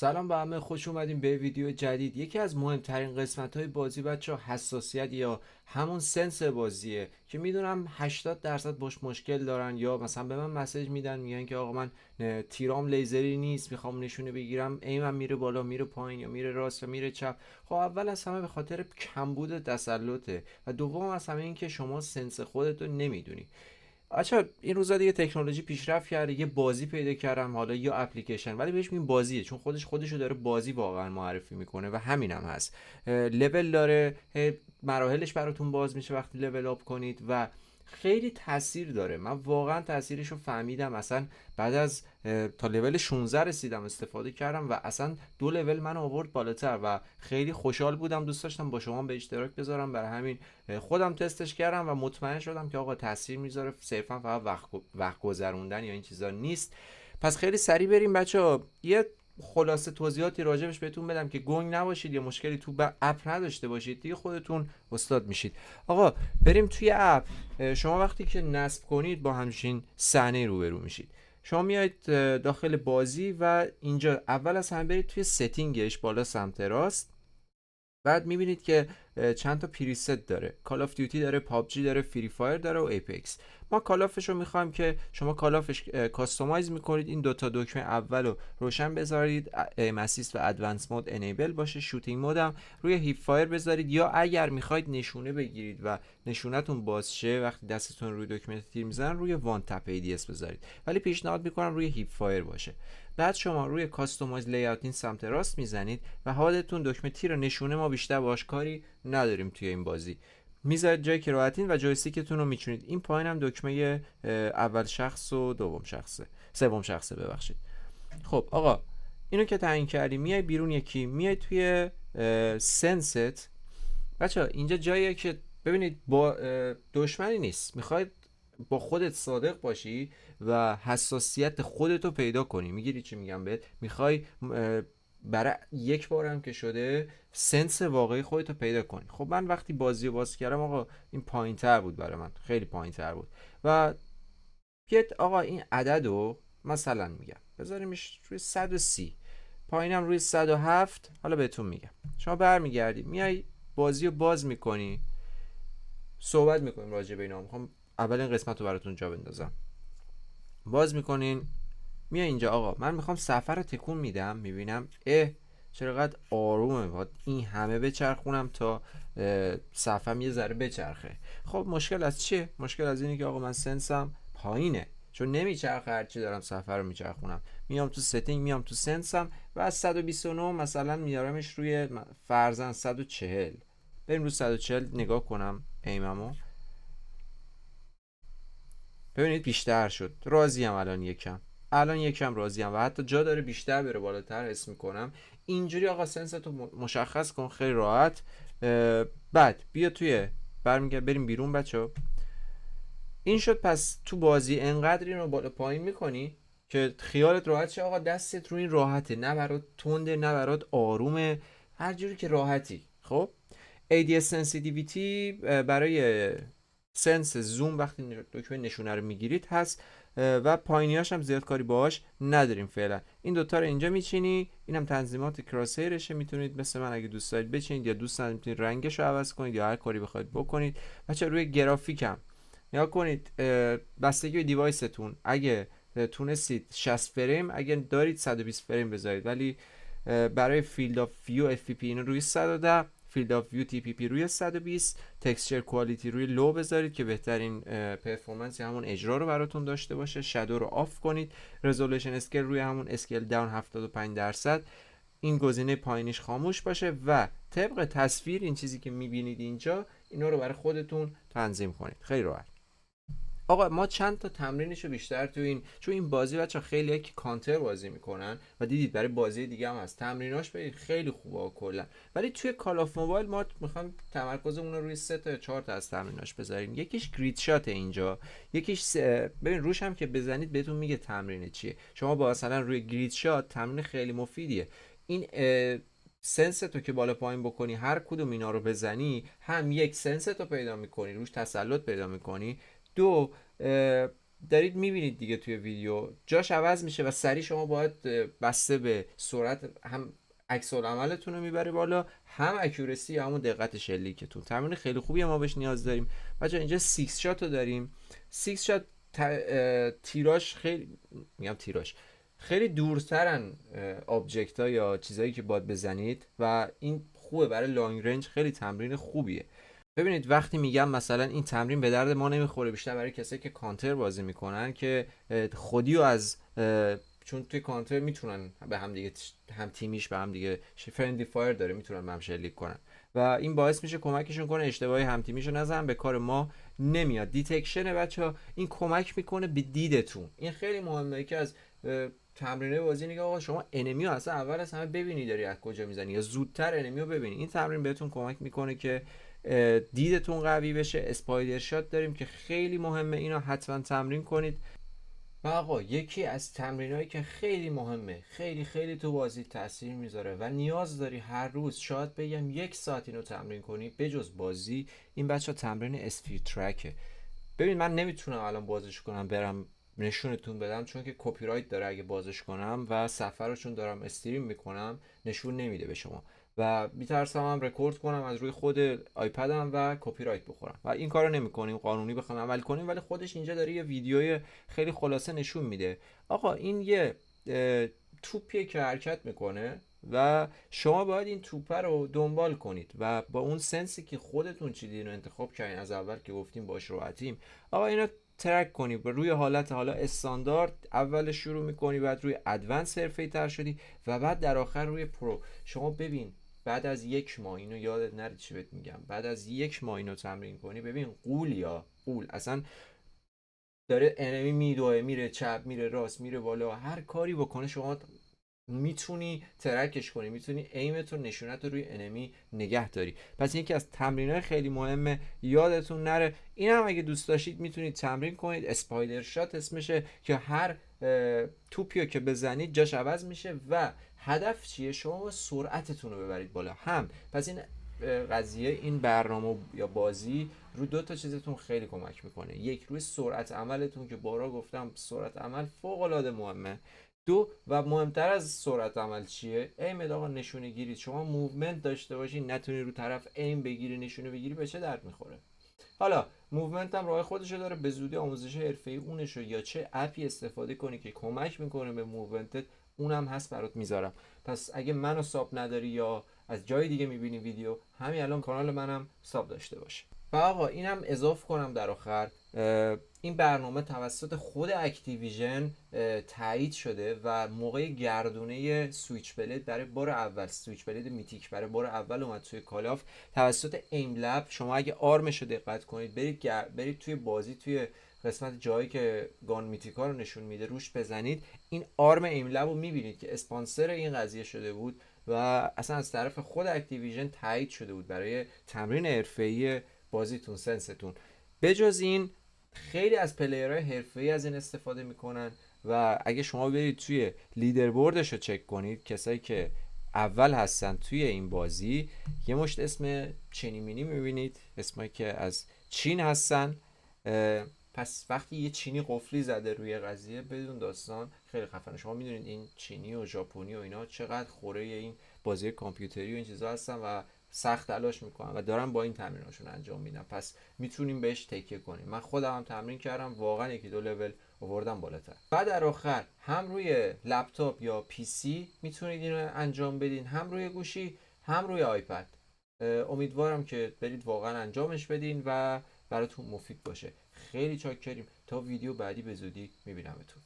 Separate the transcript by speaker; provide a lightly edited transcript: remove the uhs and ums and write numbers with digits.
Speaker 1: سلام به همه، خوش اومدیم به ویدیو جدید. یکی از مهمترین قسمت های بازی بچه حساسیت یا همون سنس بازیه که میدونم 80% باش مشکل دارن، یا مثلا به من مسیج میدن میگن که آقا من تیرام لیزری نیست، میخوام نشونه بگیرم ایمم میره بالا میره پایین یا میره راست یا میره چپ. خب اول از همه به خاطر کمبود تسلطه و دوم از همه این که شما سنس خودتو نمیدونی. اچھا این روزا دیگه تکنولوژی پیشرفت کرده، یه بازی پیدا کردم، حالا یا اپلیکیشن ولی بهش میگیم بازیه چون خودشو داره بازی واقعا معرفی میکنه و همینم هست. لول داره، مراحلش براتون باز میشه وقتی لول اپ کنید و خیلی تاثیر داره. من واقعا تاثیرش رو فهمیدم اصلا بعد از تا لول 16 رسیدم استفاده کردم و اصلا 2 لول من آورد بالاتر و خیلی خوشحال بودم. دوست داشتم با شما به اشتراک بذارم، برای همین خودم تستش کردم و مطمئن شدم که آقا تاثیر میذاره، صرفا فقط وقت گذروندن یا این چیزا نیست. پس خیلی سریع بریم بچه، یه خلاصه توضیحاتی راجبش بهتون بدم که گنگ نباشید یا مشکلی تو اپ نداشته باشید، دیگه خودتون استاد میشید. آقا بریم توی اپ. شما وقتی که نصب کنید با همچین صحنه روبرو میشید. شما میاید داخل بازی و اینجا اول از همه برید توی ستینگش بالا سمت راست. بعد میبینید که چند تا پریست داره، کال آف دیوتی داره، پابجی داره، فری فایر داره و ایپکس. ما کالافش رو میخوایم که شما کالافش کاستومایز میکنید، این دوتا دکمه اول رو روشن بذارید، ایم اسیست و ادوانس مود انیبل باشه، شوتینگ مود هم روی هیپ فایر بذارید، یا اگر میخواید نشونه بگیرید و نشونتون باز شه وقتی دستتون روی دکمه تیر میزنن روی وان تپ ایدیس بذارید، ولی پیشنهاد میکنم روی هیپ فایر باشه. بعد شما روی کاستومایز لی‌اوت این سمت راست میزنید و حالتون دکمه تیر نشونه ما بیشتر باش کاری نداریم توی این بازی، میذارید جایی که راحتین و جویستیکتون رو میچونید. این پایین هم دکمه اول شخص و دوم شخصه، سوم شخصه ببخشید. خب آقا اینو که تعیین کردی میای بیرون، یکی میای توی سنست. بچه اینجا جاییه که ببینید با دشمنی نیست، میخواید با خودت صادق باشی و حساسیت خودتو پیدا کنی. میگیری چی میگم بهت؟ میخوای برای یک بار هم که شده سنس واقعی خودتو پیدا کنی. خب من وقتی بازی رو باز کردم آقا این پایین تر بود، برای من خیلی پایین تر بود و بیاد آقا این عدد رو مثلا میگم بذاریمش روی 130، پایینم روی 107. حالا بهتون میگم. شما برمیگردی میای بازی رو باز میکنی، صحبت میکنیم راجع به اینا. میخوام اولین قسمت رو براتون جا بندازم. باز میکنین میای اینجا آقا من میخوام سفر رو تکون میدم، میبینم چرا قد آرومه، باید این همه بچرخونم تا صفم یه ذره بچرخه. خب مشکل از چیه؟ مشکل از اینه که آقا من سنسم پایینه، چون نمیچرخه هرچی دارم سفر رو میچرخونم. میام تو ستینگ، میام تو سنسم و از 129 مثلا میارمش روی فرزن 140. بریم رو 140 نگاه کنم ایممو، ببینید بیشتر شد. راضیم الان یکم راضیم و حتی جا داره بیشتر بره بالاتر حس میکنم. اینجوری آقا سنستو مشخص کن خیلی راحت. بعد بیا توی بریم بیرون بچه. این شد. پس تو بازی انقدر این رو بالا پایین میکنی که خیالت راحت شه آقا دستت رو این راحته، نه برات تنده نه برات آرومه، هر جوری که راحتی. خب ADS sensitivity برای سنس زوم وقتی دکمه نشونه رو میگیرید هست و پایینیاش هم زیاد کاری باهاش نداریم فعلا. این دوتا رو اینجا میچینی، اینم تنظیمات کراسیرشه، میتونید مثل من اگه دوست دارید بچینید یا دوست ندارید میتونید رنگش رو عوض کنید یا هر کاری بخواید بکنید. بچه روی گرافیک هم نگاه کنید، بستگی به دیوایستون، اگه تونستید 60 فریم، اگه دارید 120 فریم بذارید، ولی برای فیلد آف ویو اف پی پی اینو روی 110، فیلد آف ویو تی پی پی روی 120، تکسچر کوالیتی روی لو بذارید که بهترین پرفورمنس همون اجرا رو براتون داشته باشه. شادو رو آف کنید، رزولوشن اسکیل روی همون اسکیل داون 75%، این گزینه پایینیش خاموش باشه و طبق تصویر این چیزی که میبینید اینجا اینا رو برای خودتون تنظیم کنید. خیلی راحت. آقا ما چند تا تمرینشو بیشتر تو این، چون این بازی بچا خیلی که کانتر بازی میکنن و دیدید برای بازی دیگه هم هست تمریناش برید خیلی خوبه کلا، ولی توی کال آف موبایل ما میخوایم تمرکزمون رو روی 3 تا 4 تا از تمریناش بذاریم. یکیش گرید شات اینجا، یکیش ببین روش هم که بزنید بهتون میگه تمرین چیه. شما با مثلا روی گرید شات تمرین خیلی مفیدیه. این سنس تو که بالا پایین بکنی هر کدوم اینا رو بزنی، هم یک سنس تو پیدا میکنی روش تسلط پیدا میکنی، دو دارید میبینید دیگه توی ویدیو جاش عوض میشه و سریع شما باید بسته به سرعت هم عکس العملتون رو میبره بالا، هم اکورسی یا همون دقت شلیکتون. تمرین خیلی خوبی ما بهش نیاز داریم. بچا اینجا 6 شات رو داریم. 6 شات تیراش خیلی، میگم تیراش، خیلی دورترن آبجکت ها یا چیزایی که باید بزنید و این خوبه برای لانگ رنج، خیلی تمرین خوبیه. ببینید وقتی میگم مثلا این تمرین به درد ما نمیخوره، بیشتر برای کسایی که کانتر بازی میکنن که خودی و از چون توی کانتر میتونن به هم دیگه، هم تیمیش به هم دیگه فرندلی فایر داره، میتونن به هم شلیک کنن و این باعث میشه کمکشون کنه اشتباهی هم تیمیشو نزنن، به کار ما نمیاد. دیتکشن بچه‌ها این کمک میکنه به دیدتون. این خیلی مهمه که از تمرینه بازی نگاه آقا شما انمی رو اصلا اول از همه ببینی داری از کجا میزنی یا زودتر انمی رو ببینی. این تمرین بهتون کمک میکنه که دیدتون قوی بشه. اسپایدر شات داریم که خیلی مهمه، اینو حتما تمرین کنید. و آقا یکی از تمرینایی که خیلی مهمه، خیلی خیلی تو بازی تاثیر میذاره و نیاز داری هر روز شاید بگم 1 ساعت اینو تمرین کنی بجز بازی، این بچه تمرین اسپید ترکه. ببین من نمیتونم الان بازش کنم برم نشونتون بدم چون که کپی رایت داره اگه بازش کنم و صفحه رو چون دارم استریم میکنم نشون نمیده به شما و میترسم هم رکورد کنم از روی خود آیپدم و کپی رایت بخورم و این کارو نمیکنیم، قانونی بخوام عمل کنیم. ولی خودش اینجا داره یه ویدیوی خیلی خلاصه نشون میده. آقا این یه توپیه که حرکت میکنه و شما باید این توپه رو دنبال کنید و با اون سنسی که خودتون چیدین و انتخاب کردین از اول که گفتیم باش راحتیم، آقا اینو ترک کنی روی حالت حالا استاندارد اول شروع میکنی، بعد روی ادوانس حرفه‌ای تر شدی و بعد در آخر روی پرو. شما ببین بعد از 1 ماه، اینو یادت نره چی بهت میگم، بعد از 1 ماه اینو تمرین کنی ببین قول یا قول اصلا داره انمی میدوه، میره چپ میره راست میره بالا، هر کاری بکنه شما میتونی ترکش کنی، میتونی ایمت و نشونت رو روی انمی نگه داری. پس یکی از تمرینای خیلی مهمه، یادتون نره. این هم اگه دوست داشتید میتونید تمرین کنید. اسپایدر شات اسمشه که هر توپیو که بزنید جاش عوض میشه و هدف چیه؟ شما سرعتتون رو ببرید بالا. هم پس این قضیه، این برنامه یا بازی رو 2 تا چیزتون خیلی کمک میکنه. یک، روی سرعت عملتون که بارا گفتم سرعت عمل فوق العاده مهمه. 2 و مهمتر از سرعت عمل چیه؟ ایم آقا نشونه گیری. شما موومنت داشته باشی نتونی رو طرف ایم بگیری نشونه بگیری به چه درد میخوره؟ حالا موومنت هم راه خودشو داره، به زودی آموزش حرفه‌ای اونشو یا چه اپی استفاده کنی که کمک میکنه به موومنتت اونم هست برات میذارم. پس اگه منو ساب نداری یا از جای دیگه میبینی ویدیو، همین الان کانال منم ساب داشته باشه. و آقا اینم اضافه کنم در آخر، این برنامه توسط خود اکتیویژن تایید شده و موقع گردونه سویچ بلید برای بار اول، سویچ بلید میتیک برای بار اول اومد توی کالاف توسط ایم لب. شما اگه آرمش رو دقت کنید برید توی بازی، توی قسمت جایی که گان میتیکا رو نشون میده روش بزنید، این آرم ایم لب رو میبینید که اسپانسر این قضیه شده بود و اصلا از طرف خود اکتیویژن تایید شده بود برای تمرین حرفه‌ای بازیتون، سنستون. بجز این خیلی از پلیرهای حرفه‌ای از این استفاده میکنن و اگه شما برید توی لیدربوردش رو چک کنید، کسایی که اول هستن توی این بازی یه مشت اسم چینی مینی میبینید، اسمایی که از چین هستن. پس وقتی یه چینی قفلی زده روی قضیه بدون داستان خیلی خفنه. شما میدونید این چینی و ژاپنی و اینا چقدر خوره این بازی کامپیوتری و این چیزا هستن و سخت تلاش میکنن و دارن با این تمریناشون انجام میدن. پس میتونیم بهش تکیه کنیم. من خودم هم تمرین کردم، واقعا 1-2 لول آوردم بالاتر. بعد در آخر هم روی لپتاپ یا پی سی میتونید اینو انجام بدین، هم روی گوشی هم روی آیپد. امیدوارم که برید واقعا انجامش بدین و براتون مفید باشه. خیلی چاکریم. تا ویدیو بعدی به زودی میبینمتون.